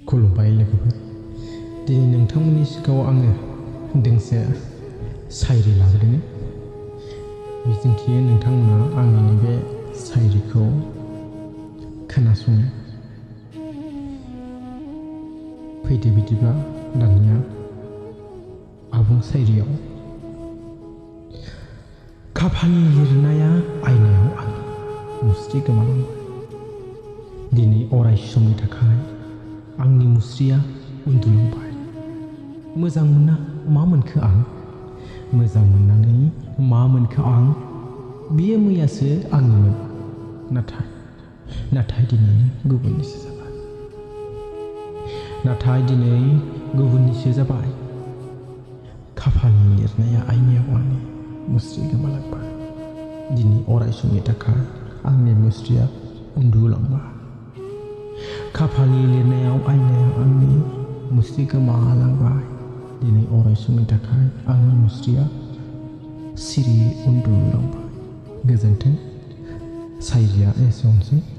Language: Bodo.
खुलुमबाय लोगोफोर। दिनै नोंथांमोननि सिगाङाव आङो दोंसे सायरि लाबोदों। मिजिंथियो नोंथांमोना आंनि नैबे सायरिखौ खोनासङो। फैदो बिदिबा दानिया आबुं सायरियाव। खाफालनि लिरनाया आयनायाव आंनि मुस्रि गोमालांबाय। दिनै अराय समनि थाखाय आंनि मुस्रिया उन्दुलांबाय। मोजां मोनना मा मोनखो आं? मोजां मोननानै मा मोनखो आं? बियो मैयासो आंनिमोन, नाथाय दिनै गुबुननिसो जाबाय। खाफालनि लिरनाया आयनायाव आंनि मुस्रि गोमालांबाय। दिनै अराय समनि थाखाय आंनि मुस्रिया उन्दुलांबाय। खाफालनि लिरनायाव आयनायाव आंनि मुस्रि गोमालांबाय। दिनै अराय समनि थाखाय आंनि मुस्रिया सिरि उन्दुलांबाय। गोजोन्थों। सायरिया एसेनोसै।